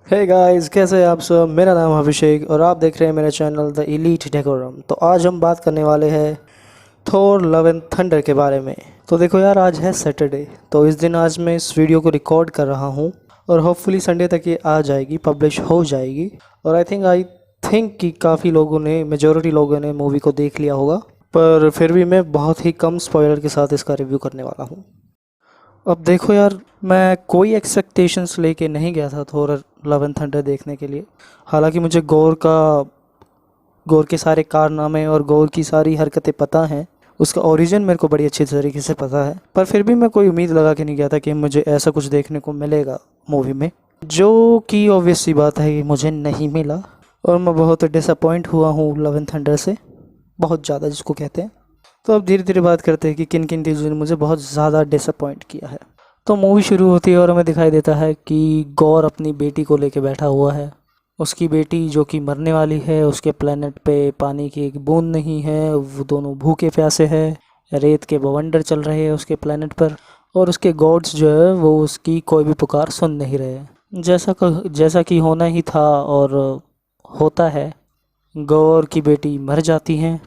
Hey guys, कैसे हैं आप सब। मेरा नाम अभिषेक और आप देख रहे हैं मेरा चैनल द इलीट डेकोरम। तो आज हम बात करने वाले हैं थोर लव एंड थंडर के बारे में। तो देखो यार, आज है सैटरडे, तो इस दिन आज मैं इस वीडियो को रिकॉर्ड कर रहा हूँ और होपफुली संडे तक ये आ जाएगी, पब्लिश हो जाएगी। और आई थिंक कि काफ़ी लोगों ने, मेजॉरिटी लोगों ने मूवी को देख लिया होगा, पर फिर भी मैं बहुत ही कम स्पॉइलर के साथ इसका रिव्यू करने वाला हूँ। अब देखो यार, मैं कोई एक्सपेक्टेशंस लेके नहीं गया था थोर लव एंड थंडर देखने के लिए। हालांकि मुझे गौर के सारे कारनामे और गौर की सारी हरकतें पता हैं, उसका ओरिजिन मेरे को बड़ी अच्छी तरीके से पता है। पर फिर भी मैं कोई उम्मीद लगा के नहीं गया था कि मुझे ऐसा कुछ देखने को मिलेगा मूवी में, जो कि ऑब्वियस सी बात है कि मुझे नहीं मिला। और मैं बहुत डिसअपॉइंट हुआ हूँ लव एंड थंडर से, बहुत ज़्यादा जिसको कहते हैं। तो अब धीरे धीरे बात करते हैं कि किन किन चीज़ों ने मुझे बहुत ज़्यादा डिसअपॉइंट किया है। तो मूवी शुरू होती है और हमें दिखाई देता है कि गौर अपनी बेटी को लेके बैठा हुआ है। उसकी बेटी जो कि मरने वाली है, उसके प्लेनेट पे पानी की एक बूंद नहीं है, वो दोनों भूखे प्यासे हैं, रेत के बवंडर चल रहे हैं उसके प्लेनेट पर। और उसके गॉड्स जो है वो उसकी कोई भी पुकार सुन नहीं रहे हैं। जैसा कि होना ही था और होता है, गौर की बेटी मर जाती हैं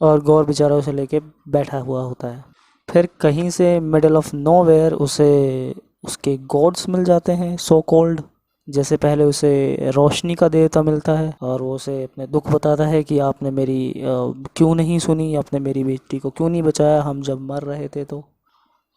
और गौर बेचारा उसे लेके बैठा हुआ होता है। फिर कहीं से मिडल ऑफ नोवेयर उसे उसके गॉड्स मिल जाते हैं, सो कॉल्ड। जैसे पहले उसे रोशनी का देवता मिलता है और वो उसे अपने दुख बताता है कि आपने मेरी क्यों नहीं सुनी, आपने मेरी बेटी को क्यों नहीं बचाया हम जब मर रहे थे। तो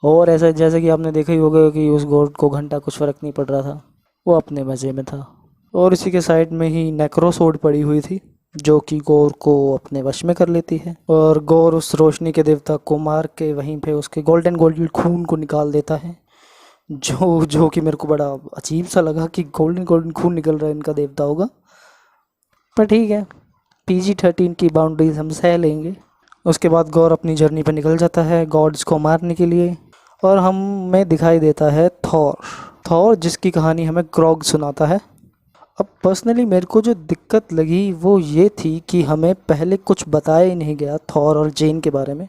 और ऐसा जैसे कि आपने देखा ही होगा कि उस गॉड को घंटा कुछ फ़र्क नहीं पड़ रहा था, वो अपने मज़े में था। और इसी के साइड में ही नेक्रोसोड पड़ी हुई थी, जो कि गौर को अपने वश में कर लेती है। और गौर उस रोशनी के देवता को मार के वहीं पे उसके गोल्डन गोल्डन खून को निकाल देता है, जो कि मेरे को बड़ा अजीब सा लगा कि गोल्डन गोल्डन खून निकल रहा है, इनका देवता होगा। पर ठीक है, PG-13 की बाउंड्रीज हम सह लेंगे। उसके बाद गौर अपनी जर्नी पर निकल जाता है गॉड्स को मारने के लिए। और हमें दिखाई देता है थॉर थॉर जिसकी कहानी हमें ग्रॉग सुनाता है। अब पर्सनली मेरे को जो दिक्कत लगी वो ये थी कि हमें पहले कुछ बताया ही नहीं गया थॉर और जेन के बारे में।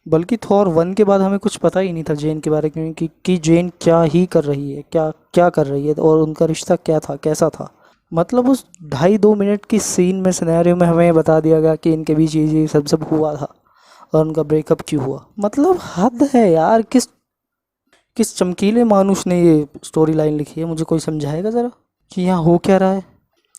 बल्कि थॉर 1 के बाद हमें कुछ पता ही नहीं था जेन के बारे में कि जेन क्या ही कर रही है, क्या क्या कर रही है और उनका रिश्ता क्या था, कैसा था। मतलब उस 2.5-2 मिनट की सीन में, सिनेरियो में हमें बता दिया गया कि इनके बीच ये सब सब हुआ था और उनका ब्रेकअप क्यों हुआ। मतलब हद है यार, किस किस चमकीले मानुष ने ये स्टोरी लाइन लिखी है, मुझे कोई समझाएगा ज़रा कि यहाँ हो क्या रहा है।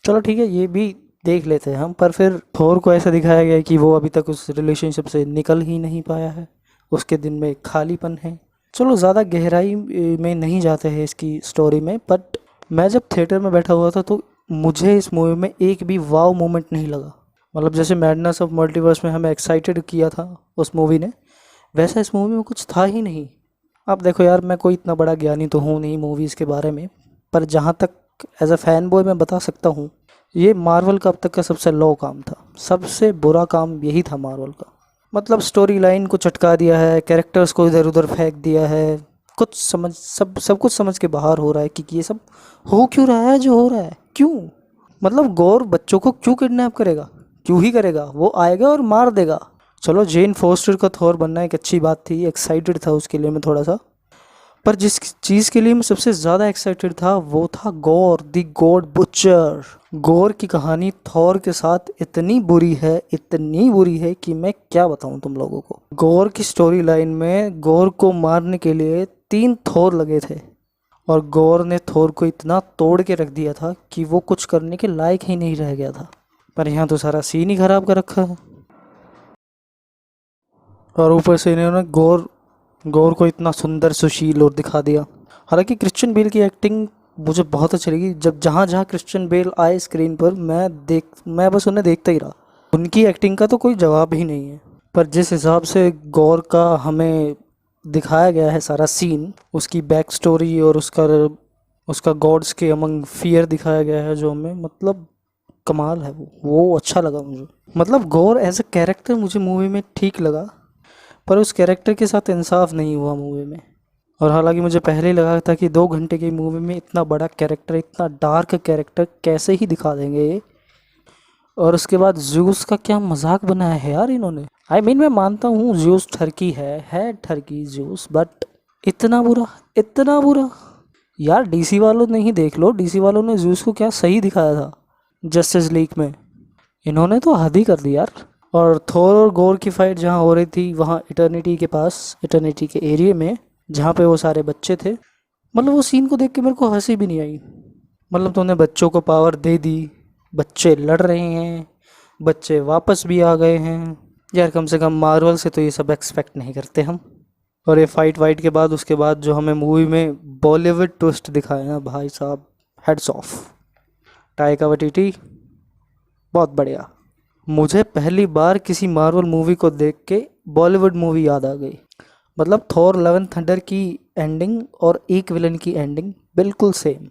चलो ठीक है, ये भी देख लेते हैं हम। पर फिर थोर को ऐसा दिखाया गया है कि वो अभी तक उस रिलेशनशिप से निकल ही नहीं पाया है, उसके दिन में खालीपन है। चलो ज़्यादा गहराई में नहीं जाते हैं इसकी स्टोरी में, बट मैं जब थिएटर में बैठा हुआ था तो मुझे इस मूवी में एक भी वाव मोमेंट नहीं लगा। मतलब जैसे मैडनेस ऑफ मल्टीवर्स में हमें एक्साइटेड किया था उस मूवी ने, वैसा इस मूवी में कुछ था ही नहीं। अब देखो यार, मैं कोई इतना बड़ा ज्ञानी तो हूँ नहीं मूवीज़ के बारे में, पर जहाँ तक एज अ फैन बॉय मैं बता सकता हूँ, ये मार्वल का अब तक का सबसे लो काम था, सबसे बुरा काम यही था मार्वल का। मतलब स्टोरी लाइन को चटका दिया है, कैरेक्टर्स को इधर उधर फेंक दिया है, कुछ समझ सब कुछ समझ के बाहर हो रहा है कि ये सब हो क्यों रहा है जो हो रहा है, क्यों। मतलब गौर बच्चों को क्यों किडनैप करेगा, क्यों ही करेगा, वो आएगा और मार देगा। चलो, जेन फोस्टर का थॉर बनना एक अच्छी बात थी, एक्साइटेड था उसके लिए मैं थोड़ा सा। पर जिस चीज़ के लिए मैं सबसे ज़्यादा एक्साइटेड था वो था गौर द गॉड बुचर। गौर की कहानी थॉर के साथ इतनी बुरी है, इतनी बुरी है कि मैं क्या बताऊं तुम लोगों को। गौर की स्टोरी लाइन में गौर को मारने के लिए 3 थॉर लगे थे और गौर ने थॉर को इतना तोड़ के रख दिया था कि वो कुछ करने के लायक ही नहीं रह गया था। पर यहाँ तो सारा सीन ही खराब कर रखा है। और ऊपर से इन्होंने गौर गौर को इतना सुंदर सुशील और दिखा दिया। हालांकि क्रिश्चियन बेल की एक्टिंग मुझे बहुत अच्छी लगी। जब जहाँ जहाँ क्रिश्चियन बेल आए स्क्रीन पर, मैं बस उन्हें देखता ही रहा। उनकी एक्टिंग का तो कोई जवाब ही नहीं है। पर जिस हिसाब से गौर का हमें दिखाया गया है सारा सीन, उसकी बैक स्टोरी और उसका गॉड्स के अमंग फियर दिखाया गया है, जो हमें मतलब कमाल है। वो अच्छा लगा मुझे। मतलब गौर एज अ कैरेक्टर मुझे मूवी में ठीक लगा, पर उस कैरेक्टर के साथ इंसाफ नहीं हुआ मूवी में। और हालांकि मुझे पहले ही लगा था कि 2 घंटे की मूवी में इतना बड़ा कैरेक्टर, इतना डार्क कैरेक्टर कैसे ही दिखा देंगे ये। और उसके बाद ज्यूस का क्या मजाक बनाया है यार इन्होंने। मैं मानता हूँ ज्यूस ठरकी है ठरकी ज्यूस, बट इतना बुरा, इतना बुरा। यार डीसी वालों ने ही देख लो, डीसी वालों ने ज़ूस को क्या सही दिखाया था जस्टिस लीग में। इन्होंने तो हद ही कर दी यार। और थोर और गोर की फाइट जहाँ हो रही थी वहाँ इटर्निटी के पास, इटर्निटी के एरिया में जहाँ पे वो सारे बच्चे थे, मतलब वो सीन को देख के मेरे को हंसी भी नहीं आई। मतलब तुमने बच्चों को पावर दे दी, बच्चे लड़ रहे हैं, बच्चे वापस भी आ गए हैं। यार कम से कम मार्वल से तो ये सब एक्सपेक्ट नहीं करते हम। और ये फाइट वाइट के बाद उसके बाद जो हमें मूवी में बॉलीवुड ट्विस्ट दिखाया ना भाई साहब, हेड्स ऑफ। टाइका वाइटिटी बहुत बढ़िया। मुझे पहली बार किसी मार्वल मूवी को देख के बॉलीवुड मूवी याद आ गई। मतलब थॉर लव एंड थंडर की एंडिंग और एक विलन की एंडिंग बिल्कुल सेम।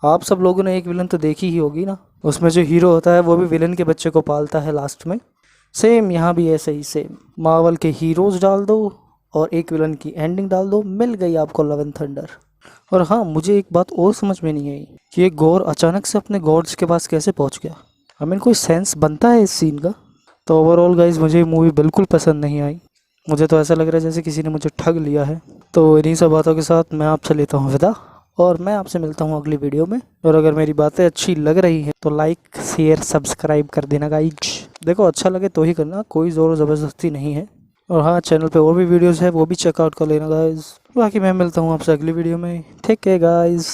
आप सब लोगों ने एक विलन तो देखी ही होगी ना, उसमें जो हीरो होता है वो भी विलन के बच्चे को पालता है लास्ट में। सेम यहाँ भी ऐसे ही सेम, मार्वल के हीरोज़ डाल दो और एक विलन की एंडिंग डाल दो, मिल गई आपको लव एंड थंडर। और हाँ, मुझे एक बात और समझ में नहीं आई कि ये गॉर अचानक से अपने गॉड्स के पास कैसे पहुँच गया। आई कोई सेंस बनता है इस सीन का। तो ओवरऑल गाइज मुझे ये मूवी बिल्कुल पसंद नहीं आई। मुझे तो ऐसा लग रहा है जैसे किसी ने मुझे ठग लिया है। तो इन्हीं सब बातों के साथ मैं आपसे लेता हूँ विदा, और मैं आपसे मिलता हूँ अगली वीडियो में। और अगर मेरी बातें अच्छी लग रही हैं तो लाइक शेयर सब्सक्राइब कर देना गाइज। देखो अच्छा लगे तो ही करना, कोई ज़ोर ज़बरदस्ती नहीं है। और हाँ, चैनल पे और भी वीडियोस है वो भी चेकआउट कर लेना गाइज। बाकी मैं मिलता हूँ आपसे अगली वीडियो में। ठीक है गाइज।